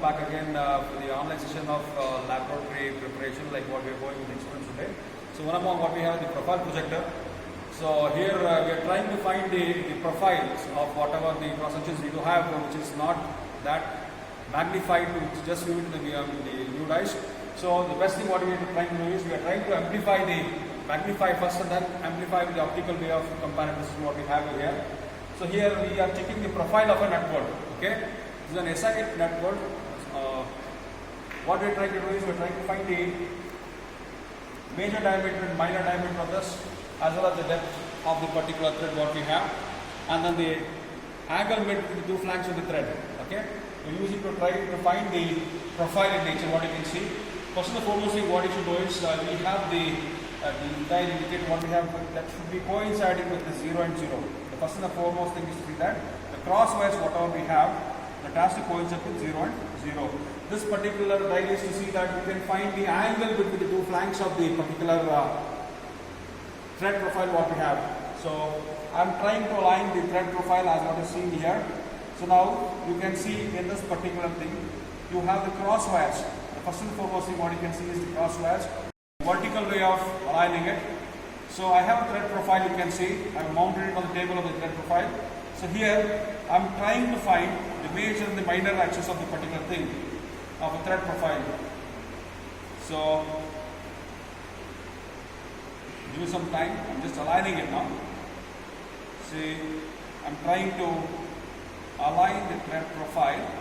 back again for the online session of laboratory preparation, like what we are going with experiments today. So one among what we have the profile projector. So here we are trying to find the profiles of whatever the cross sections we do have, which is not that magnified, which just view it in the new dice. So the best thing what we are trying to do is we are trying to magnify first and then amplify with the optical way of comparison. This is what we have here. So here we are checking the profile of a nut bolt. Okay, this is an SI nut bolt. What we are trying to do is we are trying to find the major diameter and minor diameter of this, as well as the depth of the particular thread what we have, and then the angle made between the two flanks of the thread. Okay, we are using to try to find the profile in nature. What you can see. First and foremost, what you should do is we have the dial indicator what we have that should be coinciding with the 0 and 0. The first and the foremost thing is to see that the crosswise whatever we have that has to coincide with 0 and 0. This particular dial is to see that we can find the angle between the two flanks of the particular thread profile what we have. So I am trying to align the thread profile as what is seen here. So now you can see in this particular thing you have the crosswise. First and foremost thing what you can see is the crosswise, vertical way of aligning it. So I have a thread profile, you can see, I have mounted it on the table of the thread profile. So here I am trying to find the major and the minor axis of the particular thing, of a thread profile. So give me some time, I am just aligning it now. See, I am trying to align the thread profile.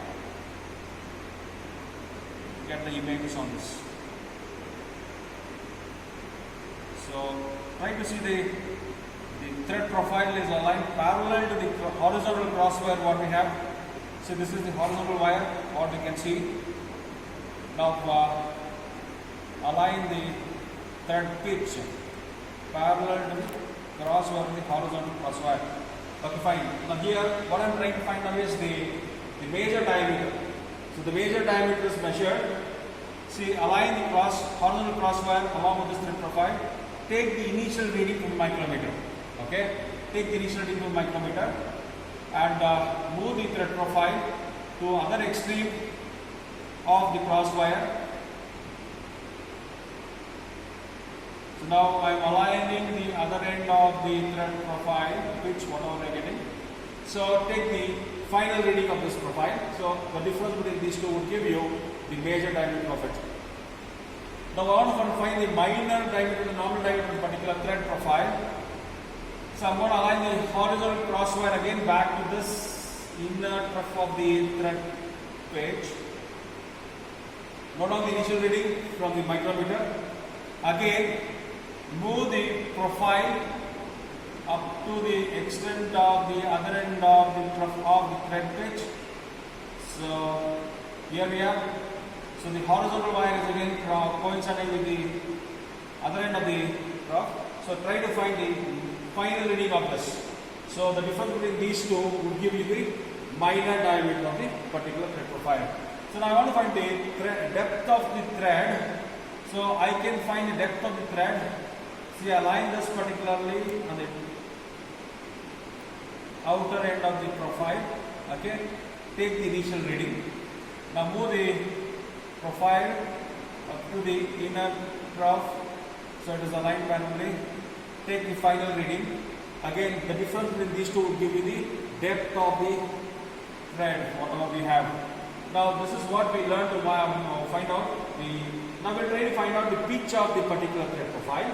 Get the images on this. So try to see the thread profile is aligned parallel to the horizontal crosswire what we have. So this is the horizontal wire what we can see. Now align the thread pitch parallel to the crosswire with the horizontal crosswire. Okay, fine. Now here what I am trying to find now is the major diameter. So the major diameter is measured. See, align the horizontal crosswire along with this thread profile. Take the initial reading from the micrometer. Okay, take the initial reading from the micrometer and move the thread profile to other extreme of the crosswire. So now I am aligning the other end of the thread profile, which whatever I am getting. So take the final reading of this profile. So the difference between these two would give you the major diameter of it. Now I want to find the minor diameter, the normal diameter of a particular thread profile. So I am going to align the horizontal crosswire again back to this inner trough of the thread page. Note down the initial reading from the micrometer. Again, move the profile up to the extent of the other end of the trough of the thread pitch. So here we are. So the horizontal wire is again coinciding with the other end of the trough. So try to find the final reading of this. So the difference between these two would give you the minor diameter of the particular thread profile. So now I want to find the depth of the thread. So I can find the depth of the thread. See, align this particularly on the outer end of the profile. Okay, take the initial reading. Now move the profile up to the inner trough, so it is aligned parallelly. Take the final reading. Again, the difference between these two will give you the depth of the thread, whatever we have. Now this is what we learned to find out. Now we will try to find out the pitch of the particular thread profile.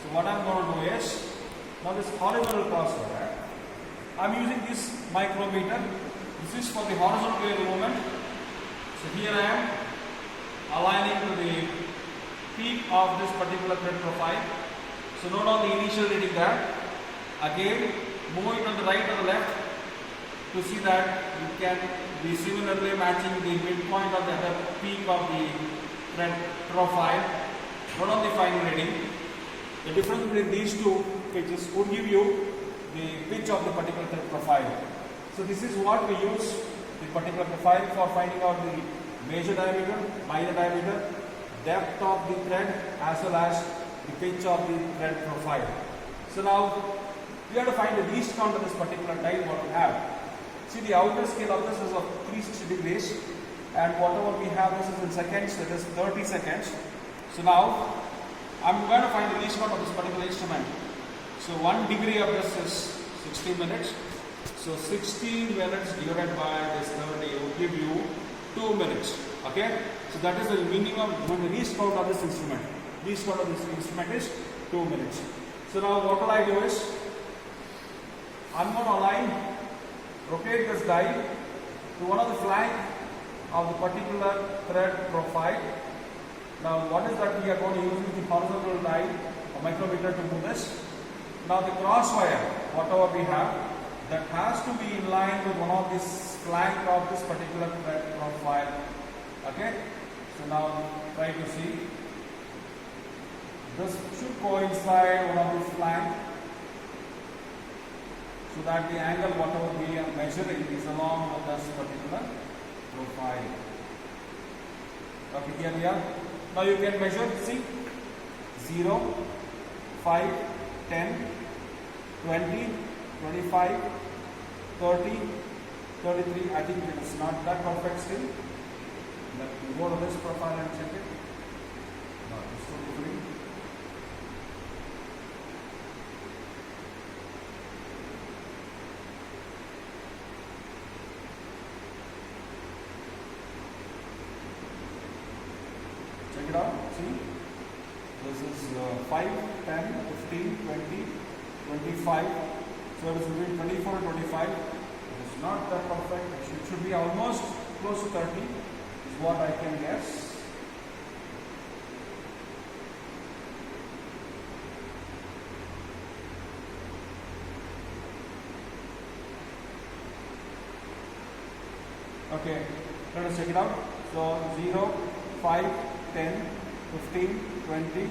So what I am going to do is, now this horizontal crosswire, I am using this micrometer. This is for the horizontal wave movement. So here I am aligning to the peak of this particular thread profile. So note down the initial reading there. Again, move it on the right or the left to see that you can be similarly matching the midpoint of the other peak of the thread profile. Note down the final reading. The difference between these two pitches would give you the pitch of the particular thread profile. So this is what we use the particular profile for finding out the major diameter, minor diameter, depth of the thread as well as the pitch of the thread profile. So now we have to find the least count of this particular dial what we have. See, the outer scale of this is of 360 degrees. and whatever we have, this is in seconds, that is 30 seconds. So now I'm going to find the least count of this particular instrument. So 1 degree of this is 60 minutes. So 60 minutes divided by this 30 will give you 2 minutes. Okay. So that is the minimum, the least count of this instrument. Least count of this instrument is 2 minutes. So now what will I do is, I'm going to align, rotate this die to one of the flank of the particular thread profile. Now what is that we are going to use the horizontal die, a micrometer to do this. Now the cross wire, whatever we have, that has to be in line with one of this flank of this particular thread profile. Okay. So now try to see. This should coincide one of the flank, so that the angle whatever we are measuring is along with this particular profile. Okay, here we are. Now you can measure, see, 0, 5, 10, 20, 25, 30, 33. I think it is not that perfect still. Let me go to this profile and check it. No, it's totally free. Check it out, see, this is 5, 10, 15, 20, 25, so it is between 24 and 25, it is not that perfect, it should be almost close to 30, is what I can guess. Okay, let us check it out. So 0, 5, 10, 15, 20,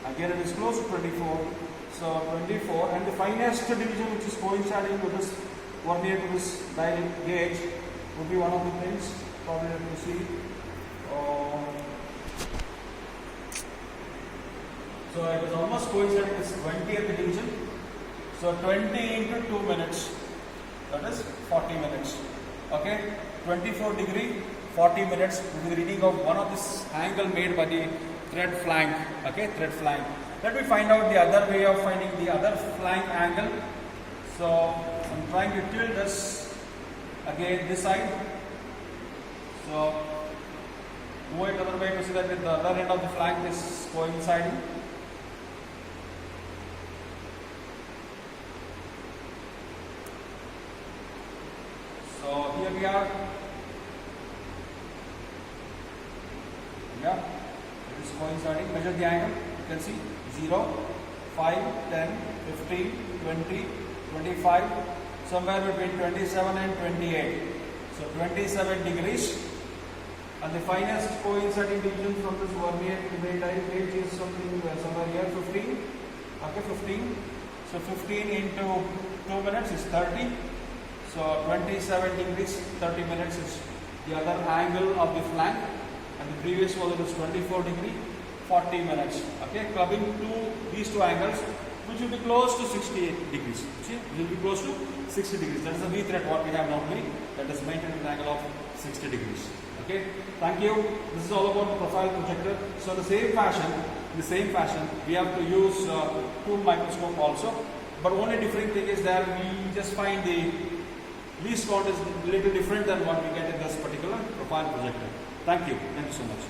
again it is close to 24, so 24, and the finest division which is coinciding with this vernier to this dial gauge would be one of the things probably let me see. So it is almost coinciding with 20th division, so 20 into 2 minutes, that is 40 minutes. Okay, 24 degree, 40 minutes with the reading of one of this angle made by the thread flank. Okay, thread flank. Let me find out the other way of finding the other flank angle. So I'm trying to tilt this again this side. So do it other way to see that the other end of the flank is coinciding. So here we are. Yeah, it is coinciding. Measure the angle. You can see 0, 5, 10, 15, 20, 25, somewhere between 27 and 28. So 27 degrees. And the finest coinciding division from this vernier to the direct gauge is something somewhere here 15. Okay, 15. So 15 into 2 minutes is 30. So 27 degrees, 30 minutes is the other angle of the flank. And the previous one was 24 degree, 40 minutes. Okay, clubbing these two angles, which will be close to 68 degrees. See, it will be close to 60 degrees. That is the V thread what we have normally. That is maintaining an angle of 60 degrees. Okay, thank you. This is all about the profile projector. So in the same fashion, we have to use tool microscope also. But only different thing is that we just find the least count is a little different than what we get in this particular profile projector. Thank you so much.